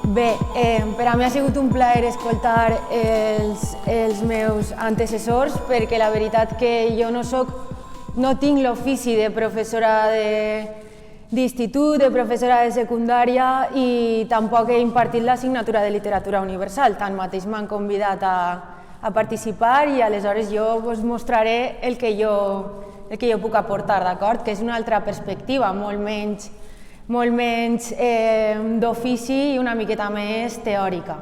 Bé, per a mi ha sigut un plaer escoltar els meus antecessors, perquè la veritat que jo no tinc l'ofici de professora d'institut, de professora de secundària i tampoc he impartit l'assignatura de literatura universal. Tanmateix m'han convidat a participar i aleshores jo us mostraré el que jo puc aportar, d'acord? Que és una altra perspectiva, molt menys d'ofici i una miqueta més teòrica.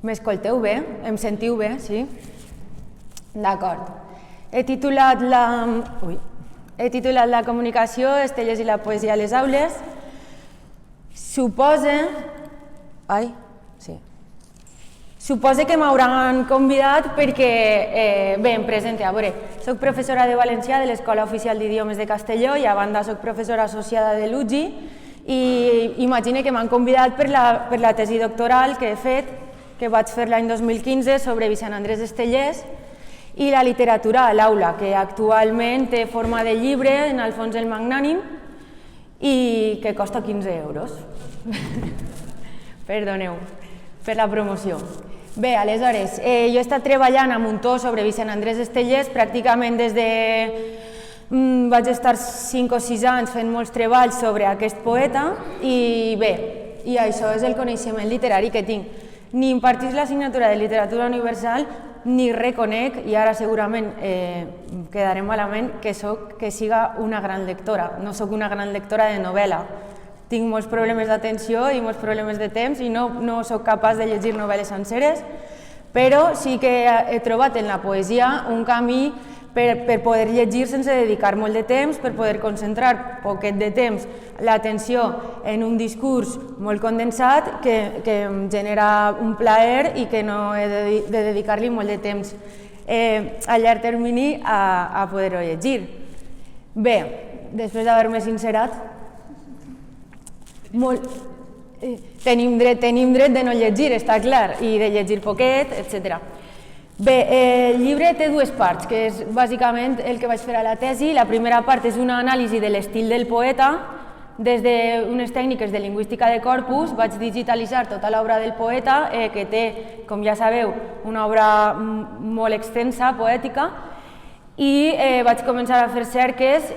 M'escolteu bé? Em sentiu bé? Sí? D'acord. He titulat la comunicació, Estelles i la poesia a les aules. Suposo que m'hauran convidat perquè, bé, em presente, a veure, soc professora de valencià de l'Escola Oficial d'Idiomes de Castelló i a banda soc professora associada de l'UGI i imagine que m'han convidat per la tesi doctoral que he fet, que vaig fer l'any 2015 sobre Vicent Andrés Estellés i la literatura a l'aula, que actualment té forma de llibre en Alfons el Magnànim i que costa 15 euros. Perdoneu per la promoció. Bé, aleshores, jo he estat treballant a Muntó sobre Vicent Andrés Estellés pràcticament des de... vaig estar 5 o 6 anys fent molts treballs sobre aquest poeta i bé, i això és el coneixement literari que tinc. Ni impartís l'assignatura de literatura universal ni reconec, i ara segurament quedaré malament, que siga una gran lectora. No soc una gran lectora de novel·la. Tinc molts problemes d'atenció i molts problemes de temps i no soc capaç de llegir novel·les senceres, però sí que he trobat en la poesia un camí per poder llegir sense dedicar molt de temps, per poder concentrar poquet de temps l'atenció en un discurs molt condensat que em genera un plaer i que no he de dedicar-li molt de temps a llarg termini a poder-ho llegir. Bé, després d'haver-me sincerat, tenim dret de no llegir, està clar, i de llegir poquet, etc. Bé, el llibre té dues parts, que és bàsicament el que vaig fer a la tesi. La primera part és una anàlisi de l'estil del poeta. Des d'unes tècniques de lingüística de corpus vaig digitalitzar tota l'obra del poeta, que té, com ja sabeu, una obra molt extensa, poètica, i vaig començar a fer cerques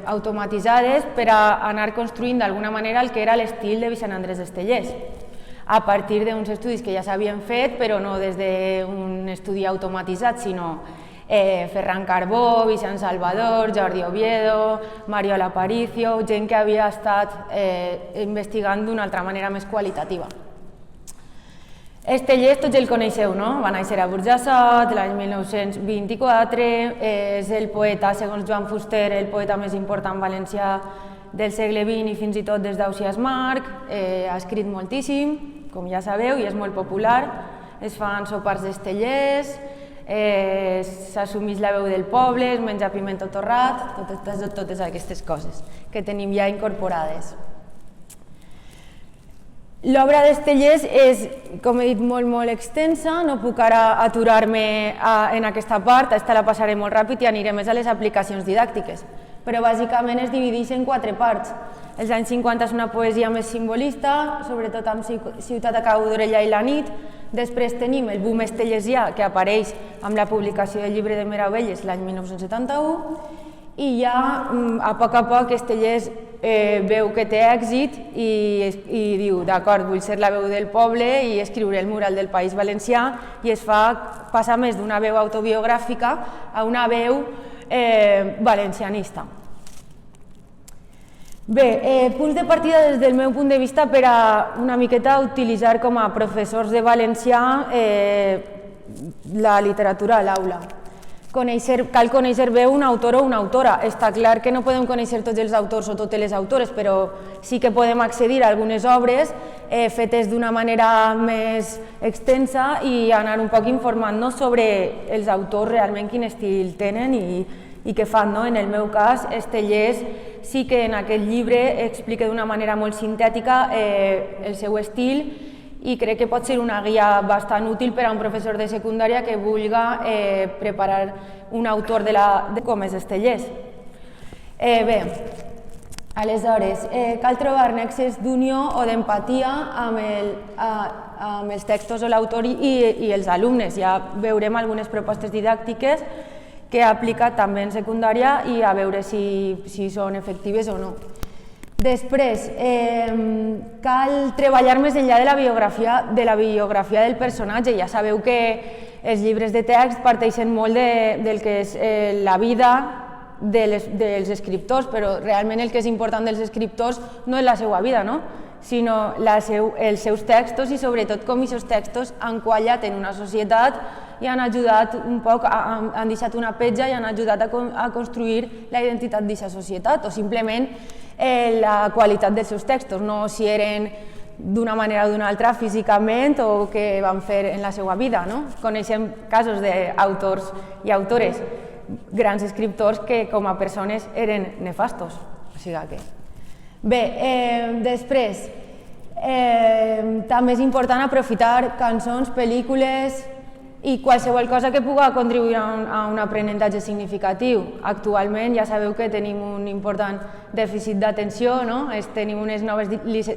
automatitzades per a anar construint d'alguna manera el que era l'estil de Vicent Andrés Estellés, a partir d'uns estudis que ja s'havien fet, però no des d'un estudi automatitzat, sinó Ferran Carbó, Vicent Salvador, Jordi Oviedo, Mario Aparicio, gent que havia estat investigant d'una altra manera més qualitativa. Estellés tots el coneixeu, no? Va néixer a Burjassot l'any 1924, és el poeta, segons Joan Fuster, el poeta més important valencià del segle XX i fins i tot des d'Ausiàs Marc, ha escrit moltíssim, com ja sabeu, i és molt popular, es fan sopars d'Estellés, s'assumeix la veu del poble, es menja piment torrat, totes aquestes coses que tenim ja incorporades. L'obra d'Estellés és, com he dit, molt extensa, no puc ara aturar-me en aquesta part, aquesta la passaré molt ràpid i aniré més a les aplicacions didàctiques, però bàsicament es divideix en 4 parts. Els anys 50 és una poesia més simbolista, sobretot amb Ciutat a cau d'orella i la nit. Després tenim el boom estellesià, que apareix amb la publicació del llibre de Meravelles l'any 1971, i ja a poc Estellés veu que té èxit i diu, d'acord, vull ser la veu del poble i escriure el mural del País Valencià, i passa més d'una veu autobiogràfica a una veu valencianista. Bé, punts de partida des del meu punt de vista per a una miqueta utilitzar com a professors de valencià la literatura a l'aula. Cal conèixer bé un autor o una autora. Està clar que no podem conèixer tots els autors o totes les autores, però sí que podem accedir a algunes obres fetes d'una manera més extensa i anar un poc informant-nos sobre els autors realment quin estil tenen i què fan. En el meu cas, Estellés sí que en aquest llibre explica d'una manera molt sintètica el seu estil i crec que pot ser una guia bastant útil per a un professor de secundària que vulgui preparar un autor com és Estellés. Bé, Aleshores, cal trobar nexes d'unió o d'empatia amb els textos o l'autor i els alumnes. Ja veurem algunes propostes didàctiques que he aplicat també en secundària i a veure si són efectives o no. Després, cal treballar més enllà de la biografia del personatge. Ja sabeu que els llibres de text parteixen molt del que és la vida dels escriptors, però realment el que és important dels escriptors no és la seva vida, sinó els seus textos i sobretot com aquests textos han quallat en una societat i han ajudat un poc, han deixat una petja i han ajudat a construir la identitat d'aquesta societat o simplement la qualitat dels seus textos, no si eren d'una manera o d'una altra físicament o què van fer en la seva vida. Coneixem casos d'autors i autores, grans escriptors que com a persones eren nefastos. Bé, després, també és important aprofitar cançons, pel·lícules i qualsevol cosa que pugui contribuir a un aprenentatge significatiu. Actualment ja sabeu que tenim un important dèficit d'atenció, tenim unes noves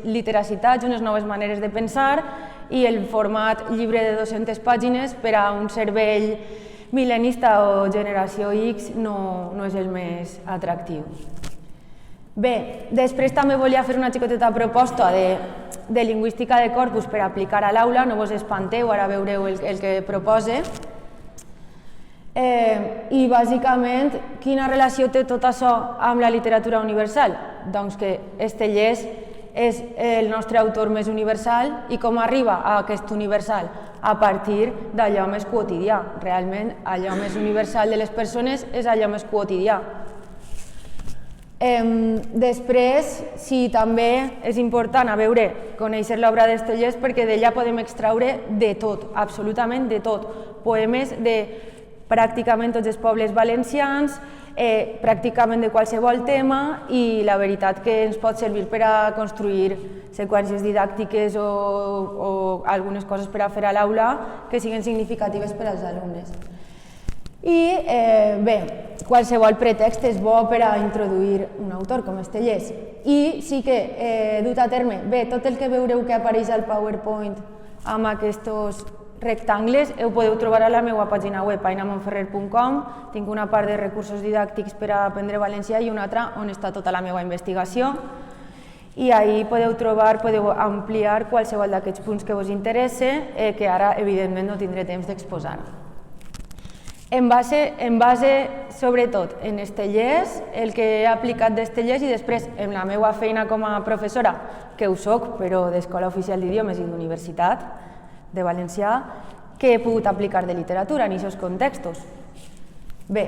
literacitats, unes noves maneres de pensar i el format llibre de 200 pàgines per a un cervell mil·lenista o generació X no és el més atractiu. Bé, després també volia fer una xicoteta proposta de lingüística de corpus per aplicar a l'aula, no vos espanteu, ara veureu el que propose. I bàsicament, quina relació té tot això amb la literatura universal? Doncs que Estellés és el nostre autor més universal i com arriba a aquest universal? A partir d'allò més quotidià. Realment, allò més universal de les persones és allò més quotidià. Després, sí, també és important conèixer l'obra d'Estellés perquè d'ella podem extraure de tot, absolutament de tot. Poemes de pràcticament tots els pobles valencians, pràcticament de qualsevol tema i la veritat que ens pot servir per a construir seqüències didàctiques o algunes coses per a fer a l'aula que siguin significatives per als alumnes. I bé, qualsevol pretext és bo per a introduir un autor com Estellés. I sí que he dut a terme, tot el que veureu que apareix al PowerPoint amb aquests rectangles ho podeu trobar a la meva pàgina web, ainamonferrer.com. Tinc una part de recursos didàctics per a aprendre valencià i una altra on està tota la meva investigació. I ahí podeu ampliar qualsevol d'aquests punts que vos interessa, que ara evidentment no tindré temps d'exposar. En base, sobretot, en Estellés, el que he aplicat d'Estellés i després en la meva feina com a professora, que ho soc, però d'Escola Oficial d'Idiomes i d'Universitat de Valencià, que he pogut aplicar de literatura en aquests contextos. Bé,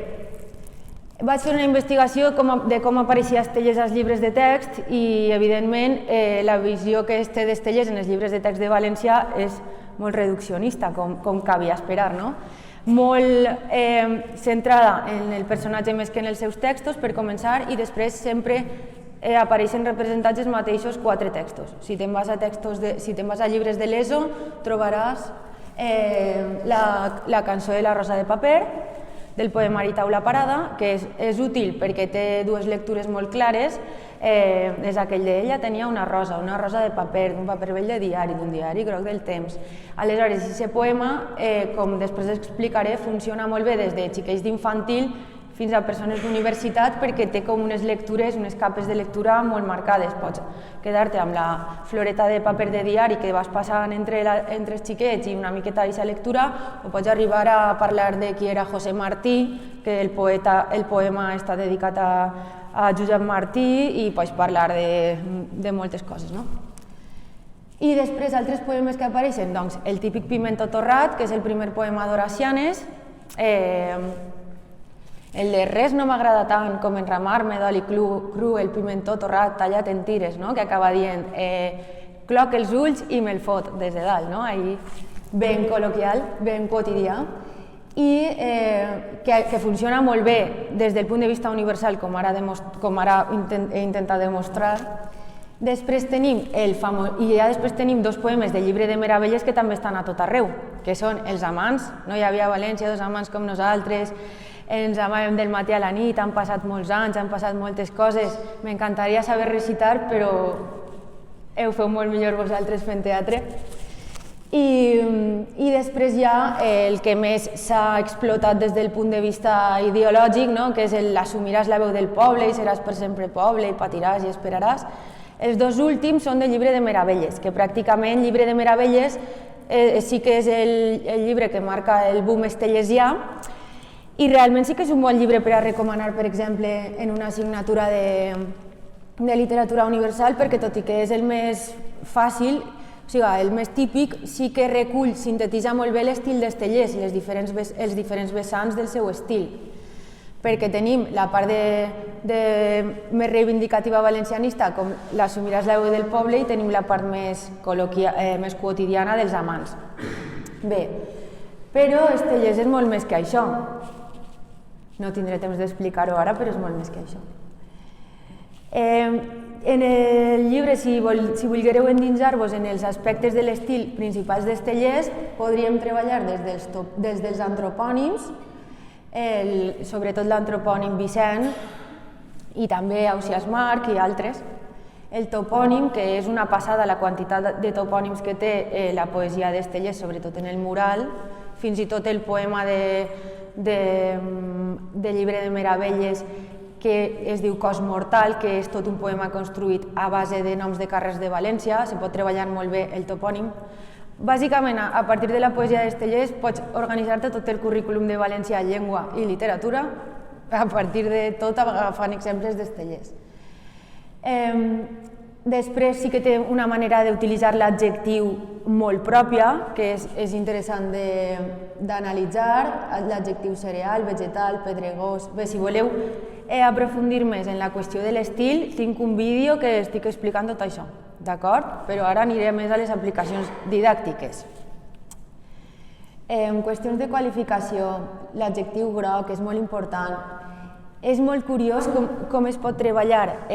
vaig fer una investigació de com apareixia Estellés als llibres de text i, evidentment, la visió que es té d'Estellés en els llibres de text de valencià és molt reduccionista, com cabia esperar, molt centrada en el personatge més que en els seus textos, per començar, i després sempre apareixen representats els mateixos 4 textos. Si te'n vas a llibres de l'ESO, trobaràs la cançó de la Rosa de Paper, del poemari Taula Parada, que és útil perquè té 2 lectures molt clares. És aquell d'ella tenia una rosa de paper, d'un paper vell de diari, d'un diari groc del temps. Aleshores, aquest poema, com després explicaré, funciona molt bé des de xiquets d'infantil fins a persones d'universitat perquè té com unes lectures, unes capes de lectura molt marcades. Pots quedar-te amb la floreta de paper de diari que vas passant entre els xiquets i una miqueta d'aquesta lectura, o pots arribar a parlar de qui era José Martí, que el poema està dedicat a Josep Martí, i pots parlar de moltes coses. I després, altres poemes que apareixen, doncs el típic Pimentó torrat, que és el primer poema d'Horacianes, el de res no m'agrada tant com enramar-me d'oli cru el pimentó torrat tallat en tires, que acaba dient cloc els ulls i me'l fot des de dalt, ahí ben col·loquial, ben quotidià, i que funciona molt bé des del punt de vista universal, com ara he intentat demostrar. Després tenim després tenim 2 poemes del llibre de meravelles que també estan a tot arreu, que són Els amants, no hi havia a València 2 amants com nosaltres, ens amàvem del matí a la nit, han passat molts anys, han passat moltes coses. M'encantaria saber recitar, però ho feu molt millor vosaltres fent teatre. I després hi ha el que més s'ha explotat des del punt de vista ideològic, no? Que és l'assumiràs la veu del poble i seràs per sempre poble i patiràs i esperaràs. Els dos últims són del Llibre de Meravelles, que pràcticament Llibre de Meravelles sí que és el llibre que marca el boom estellesià i realment sí que és un bon llibre per a recomanar, per exemple, en una assignatura de literatura universal, perquè tot i que és el més fàcil, o sigui, el més típic, sí que recull, sintetitza molt bé l'estil d'Estellés i els diferents vessants del seu estil. Perquè tenim la part més reivindicativa valencianista, com l'assumiràs la veu del poble, i tenim la part més quotidiana dels amants. Bé, però Estellés és molt més que això. No tindré temps d'explicar-ho ara, però és molt més que això. En el llibre, si volguéreu endinsar-vos en els aspectes de l'estil principals d'Estellés, podríem treballar des dels antropònims, sobretot l'antropònim Vicent i també Ausiàs March i altres. El topònim, que és una passada la quantitat de topònims que té la poesia d'Estellés, sobretot en el mural, fins i tot el poema de Llibre de Meravelles, que es diu Cos Mortal, que és tot un poema construït a base de noms de carrers de València, se pot treballar molt bé el topònim. Bàsicament, a partir de la poesia d'Estellés pots organitzar-te tot el currículum de València, llengua i literatura, a partir de tot agafant exemples d'Estellés. Després sí que té una manera d'utilitzar l'adjectiu molt pròpia, que és interessant d'analitzar, l'adjectiu cereal, vegetal, pedregós. Bé, si voleu aprofundir més en la qüestió de l'estil, tinc un vídeo que estic explicant tot això, d'acord? Però ara aniré més a les aplicacions didàctiques. En qüestions de qualificació, l'adjectiu groc és molt important. És molt curiós com es pot treballar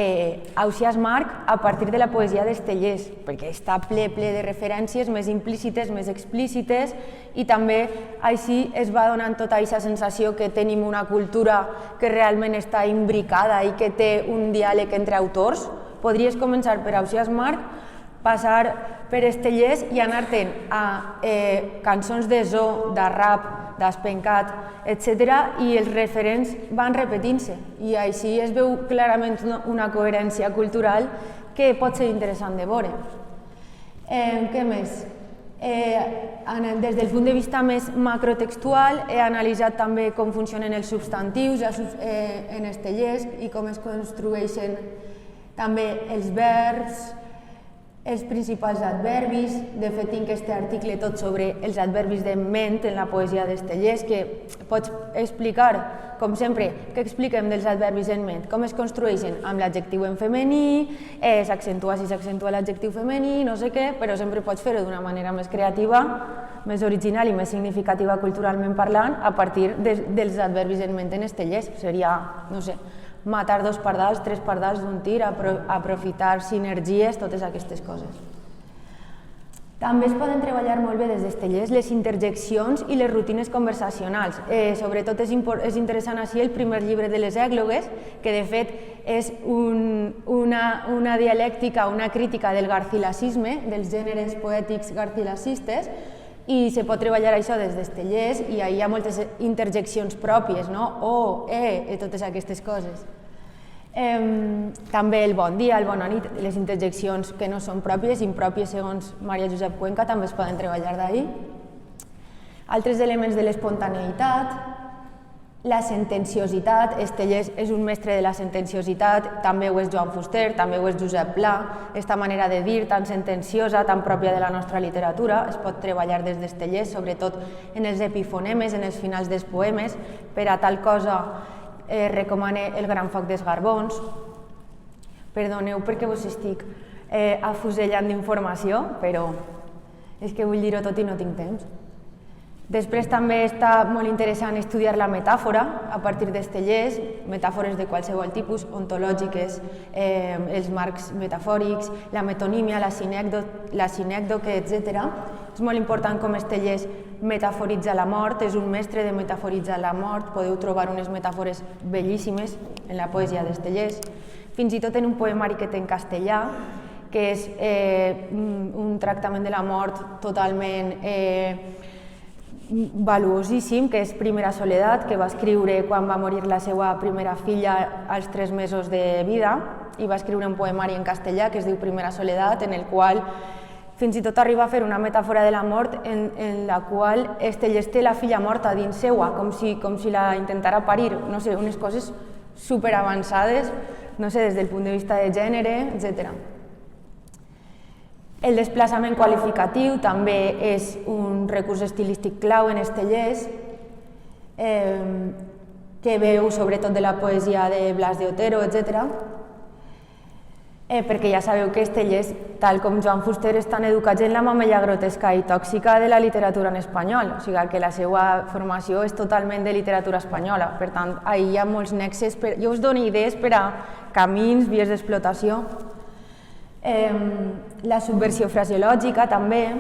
Ausiàs March a partir de la poesia d'Estellés, perquè està ple de referències més implícites, més explícites, i també així es va donant tota aquesta sensació que tenim una cultura que realment està imbricada i que té un diàleg entre autors. Podries començar per Ausiàs March, passar per Estellés i anar-te'n a cançons de zoo, de rap, d'espencat, etc. i els referents van repetint-se i així es veu clarament una coherència cultural que pot ser interessant de veure. Què més? Des del punt de vista més macrotextual he analitzat també com funcionen els substantius en Estellés i com es construeixen també els verbs, els principals adverbis. De fet, tinc aquest article tot sobre els adverbis de ment en la poesia d'Estellés, que pots explicar, com sempre, què expliquem dels adverbis en ment, com es construeixen amb l'adjectiu en femení, s'accentua si s'accentua l'adjectiu femení, no sé què, però sempre pots fer-ho d'una manera més creativa, més original i més significativa culturalment parlant, a partir dels adverbis en ment en Estellés. Seria, no sé, matar 2 pardals, 3 pardals d'un tir, aprofitar sinergies, totes aquestes coses. També es poden treballar molt bé des d'Estellés les interjeccions i les rutines conversacionals. Sobretot és interessant així el primer llibre de les Èglogues, que de fet és una dialèctica, una crítica del garcilacisme, dels gèneres poètics garcilacistes, i se pot treballar això des d'Estellés i hi ha moltes interjeccions pròpies, no? I totes aquestes coses. També el bon dia, el bona nit, les interjeccions que no són pròpies, impròpies segons Maria Josep Cuenca, també es poden treballar d'ahir. Altres elements de l'espontaneïtat, la sentenciositat. Estellés és un mestre de la sentenciositat, també ho és Joan Fuster, també ho és Josep Pla. Aquesta manera de dir tan sentenciosa, tan pròpia de la nostra literatura, es pot treballar des d'Estellés, sobretot en els epifonemes, en els finals dels poemes. Per a tal cosa recomane El gran foc dels Garbons. Perdoneu perquè vos estic afusellant d'informació, però és que vull dir-ho tot i no tinc temps. Després també està molt interessant estudiar la metàfora a partir dels tallers, metàfores de qualsevol tipus, ontològiques, els marcs metafòrics, la metonímia, la sinècdoque, etc. És molt important com els tallers metaforitza la mort, és un mestre de metaforitzar la mort, podeu trobar unes metàfores bellíssimes en la poesia dels tallers, fins i tot en un poemari que té en castellà, que és un tractament de la mort totalment valuosíssim, que és Primera soledat, que va escriure quan va morir la seva primera filla als 3 mesos de vida, i va escriure un poemari en castellà que es diu Primera soledat, en el qual fins i tot arriba a fer una metàfora de la mort en la qual Estellés té la filla morta dins seua, com si la intentara parir, no sé, unes coses superavançades, no sé, des del punt de vista de gènere, etc. El desplaçament qualificatiu també és un recurs estilístic clau en Estellés, que veu sobretot de la poesia de Blas de Otero, etc. Perquè ja sabeu que Estellés, tal com Joan Fuster, estan educats en la mamella grotesca i tòxica de la literatura en espanyol, o sigui que la seva formació és totalment de literatura espanyola, per tant, ahí hi ha molts nexes, jo us dono idees per a camins, vies d'explotació. La subversió fraseològica també,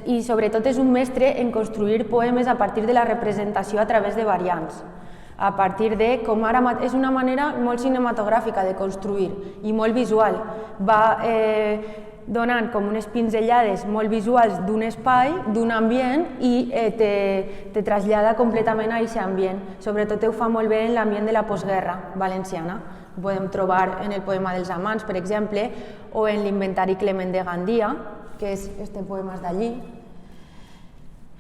i sobretot és un mestre en construir poemes a partir de la representació a través de variants, a partir de, com ara és una manera molt cinematogràfica de construir i molt visual, va donant com unes pinzellades molt visuals d'un espai, d'un ambient i te trasllada completament a aquest ambient, sobretot ho fa molt bé en l'ambient de la postguerra valenciana. Ho podem trobar en el poema dels amants, per exemple, o en l'Inventari Clement de Gandia, que és este poema d'allí.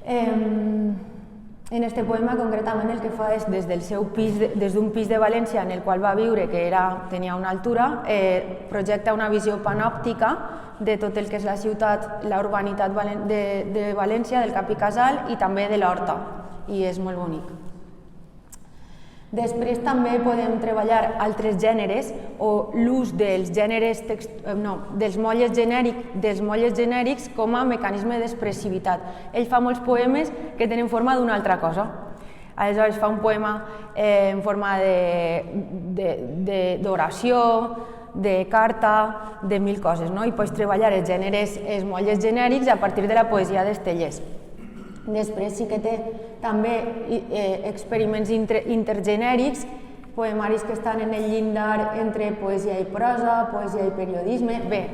En este poema, concretament, el que fa és, des d'un pis de València en el qual va viure, que tenia una altura, projecta una visió panòptica de tot el que és la ciutat, la urbanitat de València, del Cap i Casal i també de l'Horta, i és molt bonic. Després també podem treballar altres gèneres o l'ús dels molles genèrics com a mecanisme d'expressivitat. Ell fa molts poemes que tenen forma d'una altra cosa. Aleshores fa un poema en forma d'oració, de carta, de mil coses, i pots treballar els molles genèrics a partir de la poesia d'Estellés. Després sí que té també experiments intergenèrics, poemaris que estan en el llindar entre poesia i prosa, poesia i periodisme. Bé,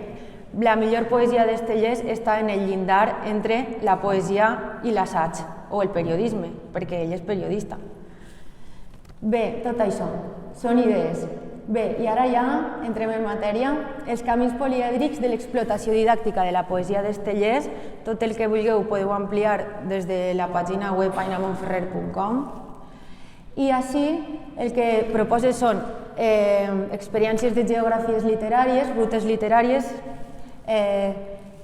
la millor poesia d'Estellés està en el llindar entre la poesia i l'assaig, o el periodisme, perquè ell és periodista. Bé, tot això, són idees. Bé, i ara ja entrem en matèria. Els camins polièdrics de l'explotació didàctica de la poesia d'Estellés, tot el que vulgueu podeu ampliar des de la pàgina web ainamonferrer.com. I així el que propose són experiències de geografies literàries, rutes literàries,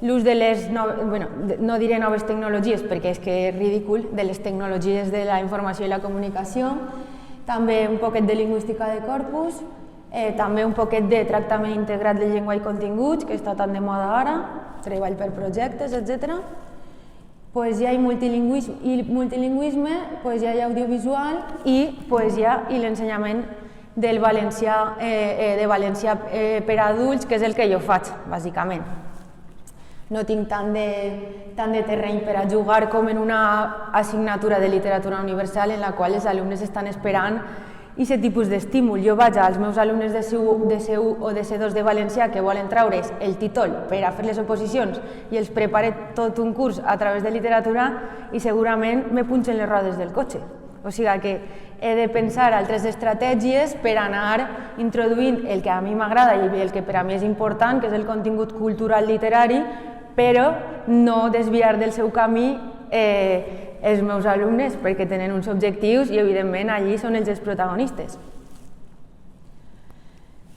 l'ús de les, no diré noves tecnologies perquè és que és ridícul, de les tecnologies de la informació i la comunicació, també un poquet de lingüística de corpus, també un poquet de tractament integrat de llengua i continguts, que està tan de moda ara, treball per projectes, etc. Poesia i multilingüisme, poesia i audiovisual i poesia i l'ensenyament del valencià per a adults, que és el que jo faig, bàsicament. No tinc tant de terreny per a jugar com en una assignatura de literatura universal en la qual els alumnes estan esperant aquest tipus d'estímul. Jo vaig als meus alumnes de C1 o de C2 de valencià que volen treure's el títol per a fer les oposicions i els prepare tot un curs a través de literatura i segurament me punxen les rodes del cotxe. O sigui que he de pensar altres estratègies per anar introduint el que a mi m'agrada i el que per a mi és important, que és el contingut cultural literari, però no desviar del seu camí els meus alumnes, perquè tenen uns objectius i evidentment allí són ells els protagonistes.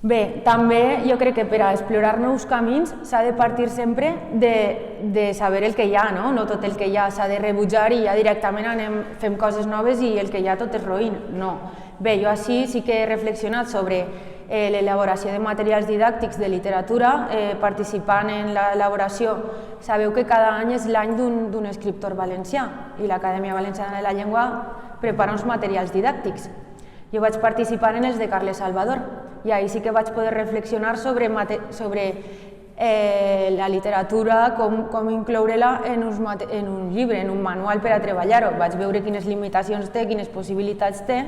Bé, també jo crec que per a explorar nous camins s'ha de partir sempre de saber el que hi ha, no tot el que hi ha s'ha de rebutjar i ja directament fem coses noves i el que hi ha tot és roïn, no. Bé, jo així sí que he reflexionat sobre l'elaboració de materials didàctics de literatura, participant en l'elaboració. Sabeu que cada any és l'any d'un escriptor valencià i l'Acadèmia Valenciana de la Llengua prepara uns materials didàctics. Jo vaig participar en els de Carles Salvador i ahir sí que vaig poder reflexionar sobre la literatura, com incloure-la en un llibre, en un manual per a treballar-ho. Vaig veure quines limitacions té, quines possibilitats té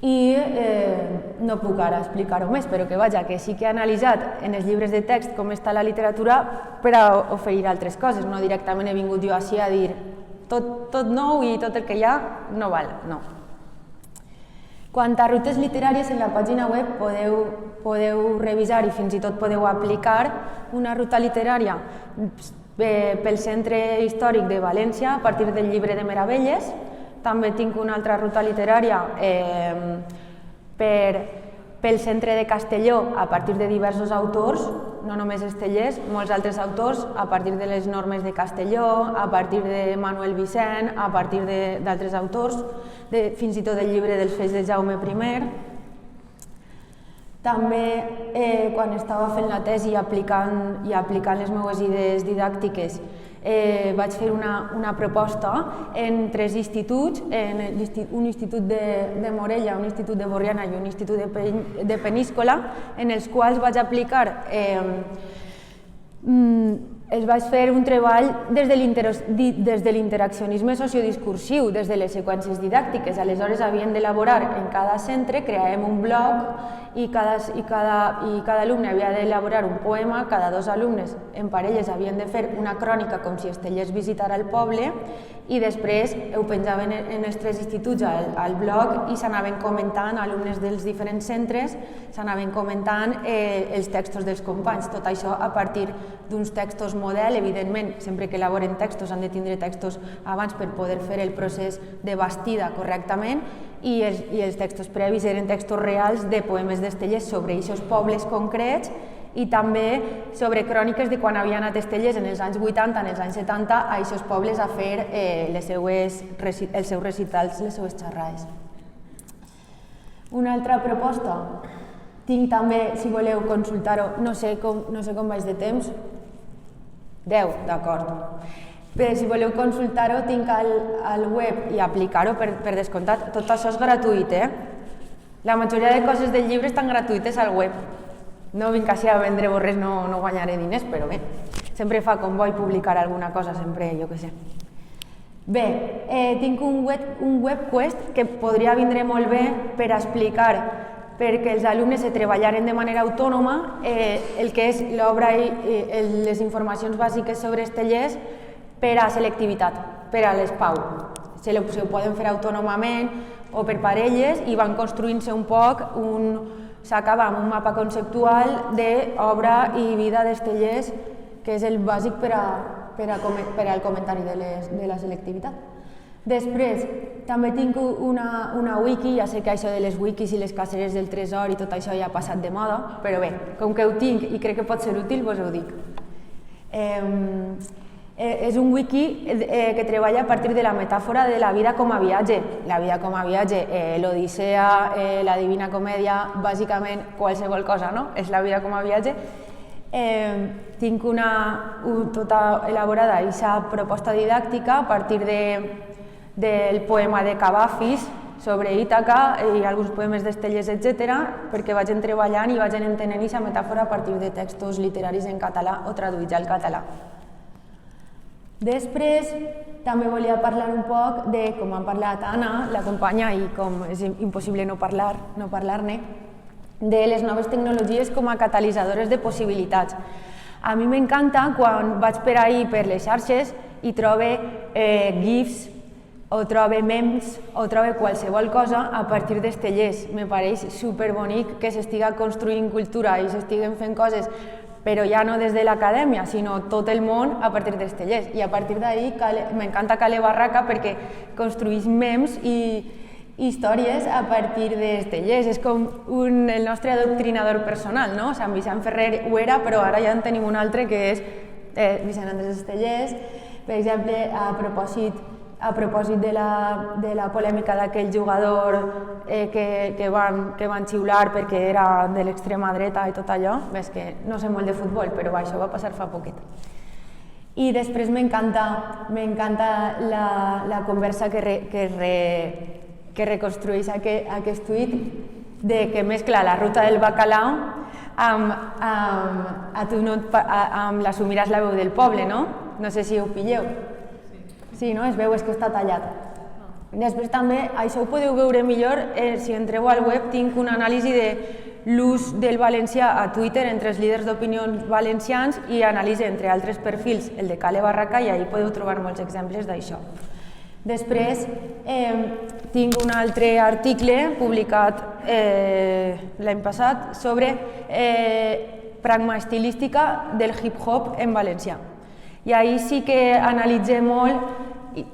i no puc ara explicar-ho més, però que vaja, que sí que he analitzat en els llibres de text com està la literatura per a oferir altres coses. No directament he vingut jo així a dir tot nou i tot el que hi ha no val, no. Quant a rutes literàries, en la pàgina web podeu revisar i fins i tot podeu aplicar una ruta literària pel Centre Històric de València a partir del llibre de Meravelles. També tinc una altra ruta literària pel Centre de Castelló a partir de diversos autors, no només Estellés, molts altres autors, a partir de les normes de Castelló, a partir de Manuel Vicent, a partir d'altres autors, fins i tot del llibre dels Fets de Jaume I. També, quan estava fent la tesi i aplicant les meves idees didàctiques, vaig fer una proposta en 3 instituts, un institut de Morella, un institut de Borriana i un institut de Peníscola, en els quals vaig aplicar, vaig fer un treball des de l'interaccionisme sociodiscursiu, des de les seqüències didàctiques. Aleshores havien d'elaborar en cada centre, creàvem un blog i cada alumne havia d'elaborar un poema, cada 2 alumnes en parelles havien de fer una crònica com si Estellés visitara el poble i després ho penjaven en els 3 instituts al blog i s'anaven comentant, alumnes dels diferents centres, s'anaven comentant els textos dels companys. Tot això a partir d'uns textos model, evidentment, sempre que elaboren textos han de tindre textos abans per poder fer el procés de bastida correctament i els textos previs eren textos reals de poemes d'Estellés sobre aquests pobles concrets i també sobre cròniques de quan havia anat Estellés en els anys 80, en els anys 70, a aquests pobles a fer els seus recitals, les seues xerrades. Una altra proposta, tinc també, si voleu consultar-ho, no sé com vaig de temps, 10, d'acord. Bé, si voleu consultar-ho, tinc al web i aplicar-ho per descomptat. Tot això és gratuït, La majoria de coses del llibre estan gratuïtes al web. No vinc així a vendre-vos res, no guanyaré diners, però bé, sempre fa com vull publicar alguna cosa, sempre, jo què sé. Bé, tinc un webquest que podria vindre molt bé per explicar perquè els alumnes se treballaren de manera autònoma el que és l'obra i les informacions bàsiques sobre Estellés per a selectivitat, per a les PAU. Se ho poden fer autònomament o per parelles i van construint-se un poc, s'acaba amb un mapa conceptual d'obra i vida d'Estellés, que és el bàsic per al comentari de la selectivitat. Després, també tinc una wiki, ja sé que això de les wikis i les caceres del tresor i tot això ja ha passat de moda, però bé, com que ho tinc i crec que pot ser útil, vos ho dic. És un wiki que treballa a partir de la metàfora de la vida com a viatge. La vida com a viatge, l'Odissea, la Divina Comèdia, bàsicament qualsevol cosa, no? És la vida com a viatge. Tinc tota elaborada aquesta proposta didàctica a partir del poema de Cavafis sobre Ítaca i alguns poemes d'Estellés, etc., perquè vaig treballant i vaig entenent aquesta metàfora a partir de textos literaris en català o traduïts al català. Després, també volia parlar un poc de, com ha parlat Anna, la companya, i com és impossible no parlar-ne, de les noves tecnologies com a catalitzadores de possibilitats. A mi m'encanta quan vaig per ahí per les xarxes i trobe GIFs o trobe memes o trobe qualsevol cosa a partir d'Estellés. Me pareix superbonic que s'estiga construint cultura i s'estiguen fent coses, però ja no des de l'acadèmia, sinó tot el món a partir d'Estellés. I a partir d'ahí m'encanta Cale Barraca perquè construeix memes i històries a partir d'Estellés. És com el nostre adoctrinador personal, no? Sant Vicent Ferrer ho era, però ara ja en tenim un altre que és Vicent Andrés Estellés. Per exemple, a propòsit, a propòsit de la polèmica d'aquell jugador que van xiular perquè era de l'extrema dreta i tot allò. Ves que no sé molt de futbol, però això va passar fa poquet. I després m'encanta la conversa que reconstrueix aquest tuit de que mescla la ruta del bacalao amb la Sumiràs la veu del poble, no? No sé si ho pilleu. Sí, no? Es veu, és que està tallat. Després també, això ho podeu veure millor si entreu al web, tinc una anàlisi de l'ús del valencià a Twitter entre els líders d'opinió valencians i anàlisi entre altres perfils, el de Cale Barraca, i ahí podeu trobar molts exemples d'això. Després tinc un altre article publicat l'any passat sobre pragma estilística del hip-hop en valencià. I ahí sí que analitzem molt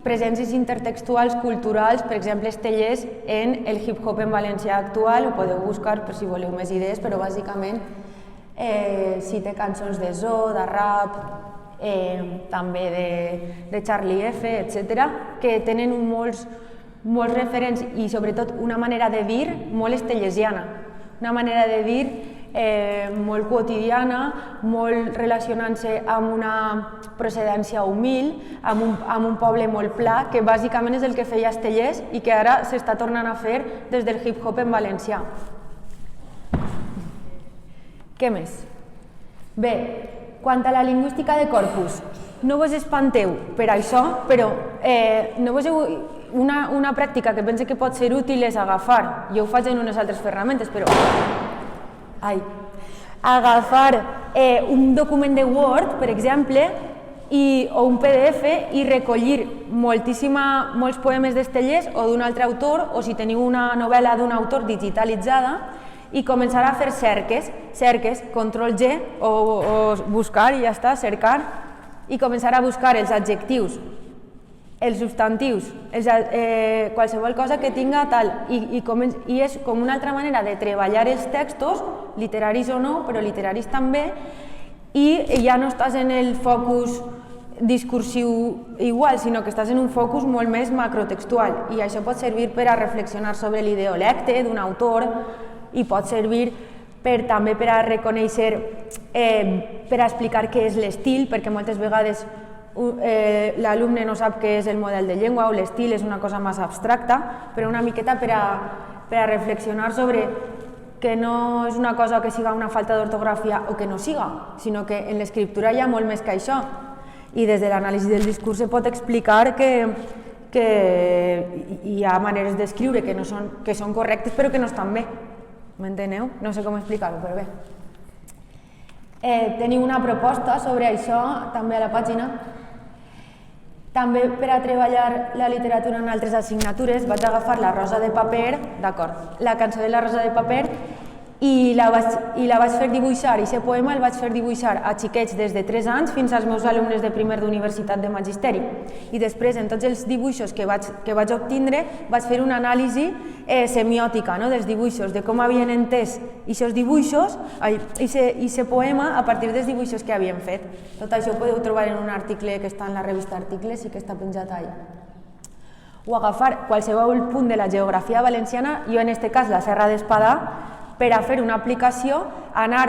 presències intertextuals culturals, per exemple, Estellés en el hip-hop en valencià actual, ho podeu buscar per si voleu més idees, però bàsicament cita cançons de Zo, de rap, també de Charlie F, etc., que tenen molts referents i sobretot una manera de dir molt estellesiana, una manera de dir molt quotidiana, molt relacionant-se amb una procedència humil, amb un poble molt pla, que bàsicament és el que feia Estellés i que ara s'està tornant a fer des del hip-hop en valencià. Què més? Bé, quant a la lingüística de corpus, no vos espanteu per això, però una pràctica que pense que pot ser útil és agafar, jo ho faig en unes altres ferramentes, però agafar un document de Word, per exemple, o un PDF i recollir molts poemes d'Estellés o d'un altre autor, o si teniu una novel·la d'un autor digitalitzada, i començar a fer cerques, control G, o buscar i ja està, cercar, i començar a buscar els adjectius, els substantius, qualsevol cosa que tinga tal, i és com una altra manera de treballar els textos, literaris o no, però literaris també, i ja no estàs en el focus discursiu igual, sinó que estàs en un focus molt més macrotextual, i això pot servir per a reflexionar sobre l'ideolecte d'un autor, i pot servir també per a reconèixer, per a explicar què és l'estil, perquè moltes vegades l'alumne no sap què és el model de llengua o l'estil és una cosa més abstracta, però una miqueta per a reflexionar sobre que no és una cosa que siga una falta d'ortografia o que no siga, sinó que en l'escriptura hi ha molt més que això, i des de l'anàlisi del discurs se pot explicar que hi ha maneres d'escriure que són correctes però que no estan bé. M'enteneu? No sé com explicar-ho, però bé. Teniu una proposta sobre això també a la pàgina. També per a treballar la literatura en altres assignatures vaig agafar La rosa de paper, d'acord, la cançó de La rosa de paper, i la vaig fer dibuixar, i aquest poema el vaig fer dibuixar a xiquets des de 3 anys fins als meus alumnes de primer d'universitat de magisteri. I després, en tots els dibuixos que vaig obtindre, vaig fer una anàlisi semiòtica dels dibuixos, de com havien entès aquests dibuixos, aquest poema, a partir dels dibuixos que havien fet. Tot això ho podeu trobar en un article que està en la revista Articles i que està penjat allà. O agafar qualsevol punt de la geografia valenciana, jo en aquest cas la Serra d'Espadà, per a fer una aplicació, anar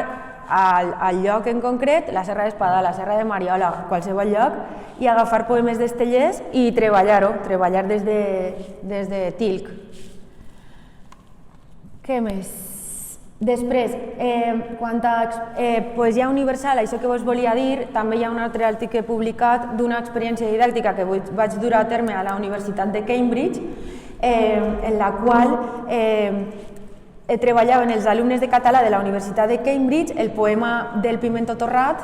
al lloc en concret, la Serra d'Espadà, la Serra de Mariola, qualsevol lloc, i agafar poemes d'Estellés i treballar-ho, treballar des de Tilc. Què més? Després, quant a poesia universal, això que vos volia dir, també hi ha un altre article publicat d'una experiència didàctica que vaig dur a terme a la Universitat de Cambridge, en la qual treballaven els alumnes de català de la Universitat de Cambridge el poema del Pimento Torrat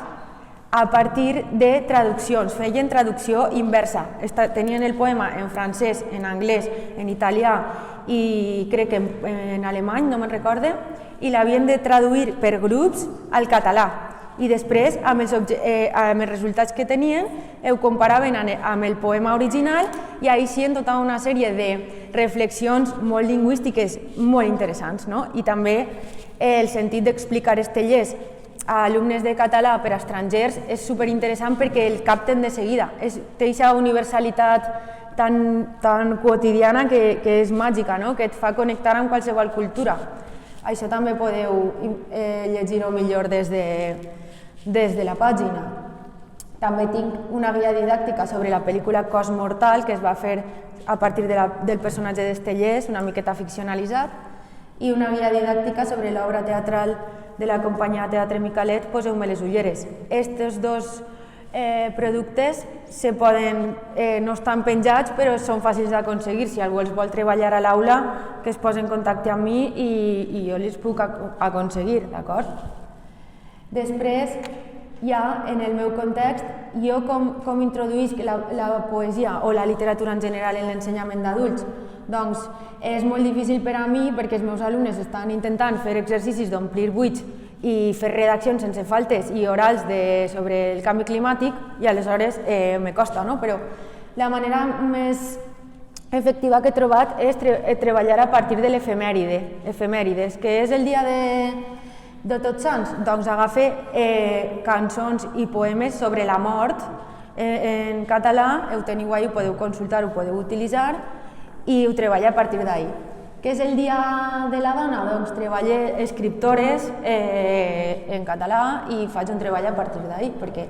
a partir de traduccions, feien traducció inversa. Tenien el poema en francès, en anglès, en italià i crec que en alemany, no me'n recorde, i l'havien de traduir per grups al català. I després, amb els resultats que tenien, ho comparaven amb el poema original i així en tota una sèrie de reflexions molt lingüístiques molt interessants. I també el sentit d'explicar Estellés a alumnes de català per a estrangers és superinteressant perquè el capten de seguida. Té aquesta universalitat tan quotidiana que és màgica, no? Que et fa connectar amb qualsevol cultura. Això també podeu llegir-ho millor des de la pàgina. També tinc una guia didàctica sobre la pel·lícula Cos mortal, que es va fer a partir del personatge d'Estellés, una miqueta ficcionalitzat, i una guia didàctica sobre l'obra teatral de la companyia Teatre Micalet, Poseu-me les ulleres. Estos dos productes no estan penjats, però són fàcils d'aconseguir. Si algú els vol treballar a l'aula, que es posi en contacte amb mi i jo els puc aconseguir, d'acord? Després, ja en el meu context, jo com introduïsc la poesia o la literatura en general en l'ensenyament d'adults? Doncs és molt difícil per a mi perquè els meus alumnes estan intentant fer exercicis d'omplir buits i fer redaccions sense faltes i orals sobre el canvi climàtic i aleshores me costa, no? Però la manera més efectiva que he trobat és treballar a partir de l'efemèrides, que és el dia de Tots Sants. Doncs agafe cançons i poemes sobre la mort en català, ho teniu ahí, ho podeu consultar, ho podeu utilitzar i ho treballa a partir d'ahí. Què és el Dia de la Dona? Doncs treballo escriptores en català i faig un treball a partir d'ahí, perquè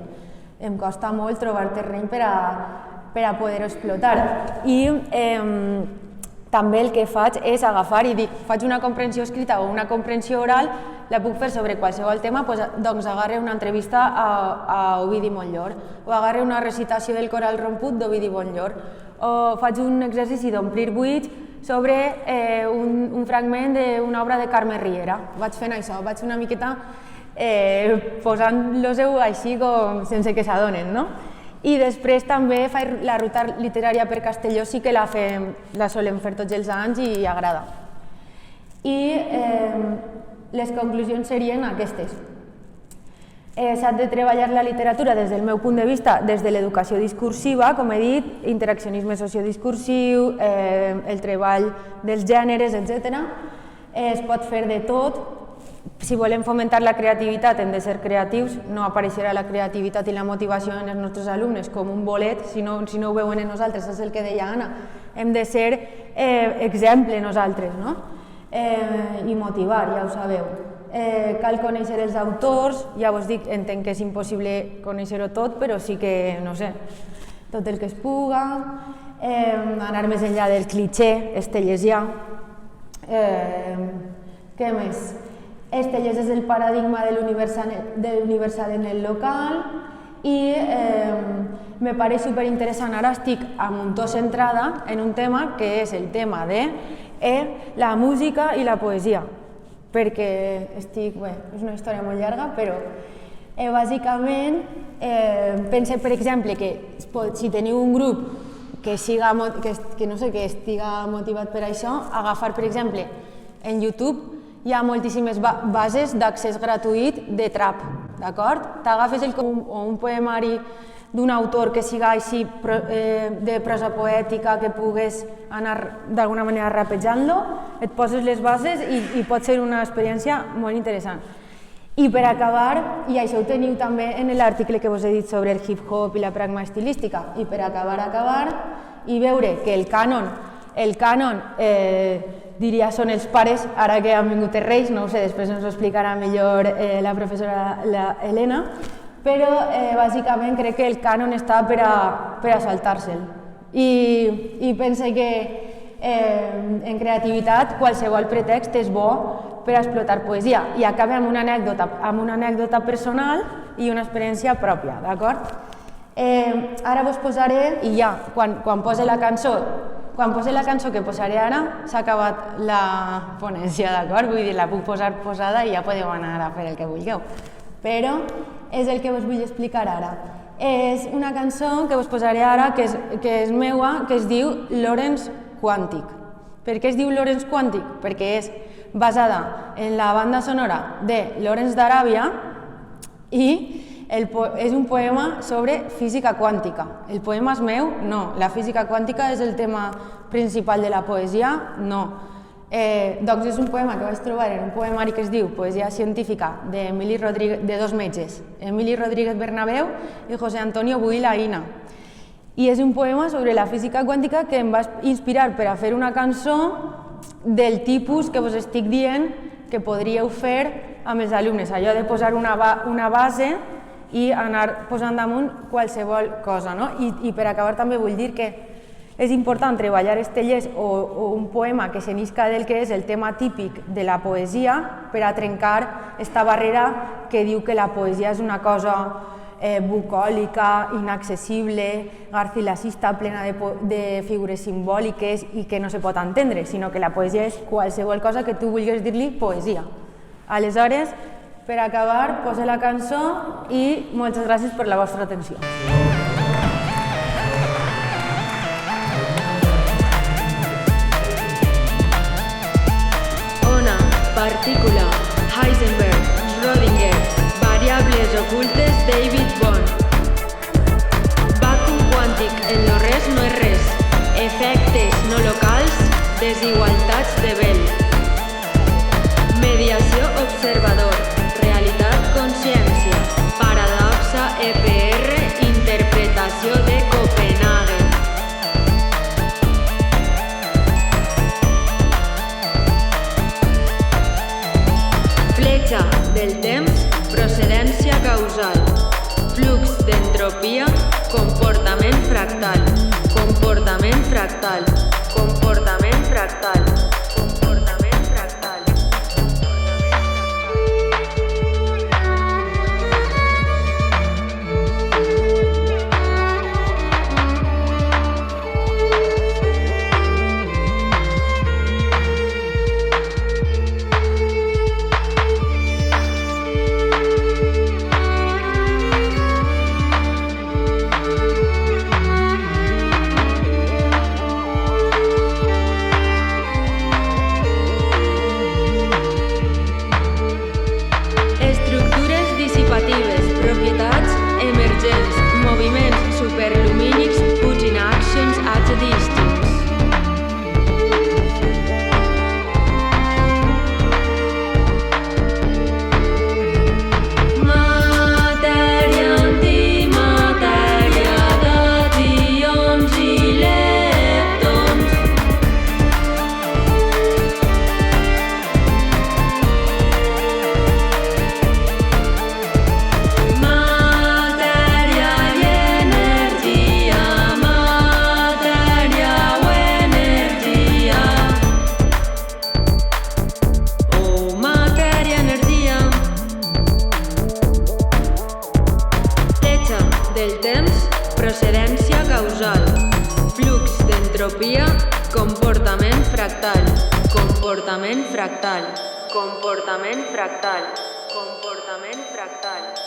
em costa molt trobar terreny per a poder-ho explotar. I també el que faig és agafar i dic, faig una comprensió escrita o una comprensió oral, la puc fer sobre qualsevol tema, doncs agarre una entrevista a Ovidi Montllor, o agarre una recitació del coral romput d'Ovidi Montllor, o faig un exercici d'omplir buits sobre un fragment d'una obra de Carme Riera. Vaig fent això, vaig una miqueta posant-los-ho així com sense que s'adonen, no? I després també faig la ruta literària per Castelló, sí que la solem fer tots els anys i agrada. I les conclusions serien aquestes. S'ha de treballar la literatura des del meu punt de vista, des de l'educació discursiva, com he dit, interaccionisme sociodiscursiu, el treball dels gèneres, etc. Es pot fer de tot. Si volem fomentar la creativitat hem de ser creatius, no apareixerà la creativitat i la motivació en els nostres alumnes com un bolet, si no ho veuen en nosaltres, és el que deia Anna. Hem de ser exemple nosaltres, no? I motivar, ja ho sabeu. Cal conèixer els autors, ja vos dic, entenc que és impossible conèixer-ho tot, però sí que, no sé, tot el que es puga, anar més enllà del cliché estellesià. Què més? Estellés és el paradigma de l'universal en el local i me pareix superinteressant. Ara estic a muntó centrada en un tema que és el tema de la música i la poesia, perquè estic, bé, és una història molt llarga, però bàsicament pense, per exemple, que si teniu un grup que estiga motivat per això, agafar, per exemple, en YouTube hi ha moltíssimes bases d'accés gratuït de trap, d'acord? T'agafes un poemari d'un autor que siga així de prosa poètica, que pugues anar d'alguna manera rapejant-lo, et poses les bases i pot ser una experiència molt interessant. I per acabar, i això ho teniu també en l'article que vos he dit sobre el hip-hop i la pragma estilística, i per acabar i veure que el cànon diria són els pares, ara que han vingut els reis, no ho sé, després ens ho explicarà millor la professora Helena, però bàsicament crec que el cànon està per a saltar-se'l. I pense que en creativitat qualsevol pretext és bo per a explotar poesia. I acaba amb una anècdota personal i una experiència pròpia, d'acord? Ara vos posaré, i ja, quan posi la cançó que posaré ara, s'ha acabat la ponència, d'acord? Vull dir, la puc posar posada i ja podeu anar a fer el que vulgueu. Però és el que vos vull explicar ara. És una cançó que vos posaré ara, que és meua, que es diu Lawrence Quantic. Per què es diu Lawrence Quantic? Perquè és basada en la banda sonora de Lawrence d'Aràbia i és un poema sobre física quàntica. El poema és meu? No. La física quàntica és el tema principal de la poesia? No. Doncs és un poema que vaig trobar en un poemari que es diu Poesia científica de dos metges, Emili Rodríguez Bernabeu i José Antonio Buil Aina. I és un poema sobre la física quàntica que em va inspirar per a fer una cançó del tipus que vos estic dient que podríeu fer amb els alumnes, allò de posar una base i anar posant damunt qualsevol cosa. No? I per acabar també vull dir que és important treballar este llest o un poema que s'enisca del que és el tema típic de la poesia per a trencar esta barrera que diu que la poesia és una cosa bucòlica, inaccessible, garcilasista, plena de figures simbòliques i que no se pot entendre, sinó que la poesia és qualsevol cosa que tu vulguis dir-li poesia. Aleshores, per acabar, poso la cançó i moltes gràcies per la vostra atenció. Ona, partícula, Heisenberg, Schrödinger, variables ocultes, David Bohm. Vàcuum quàntic, en lo res no és res. Efectes no locals, desigualtats de Bell. Mediació observador, realitat consciència. Paradoxa EPR, interpretació de Copenhagen. Fletxa del temps, procedència causal. Flux d'entropia, comportament fractal. Comportament fractal. Comportament fractal. Comportament fractal. Propietats emergents, moviments superlumínics putting actions at a distance. Matèria, antimatèria, cations i leptons. Del temps, procedència causal. Flux d'entropia, comportament fractal. Comportament fractal. Comportament fractal. Comportament fractal.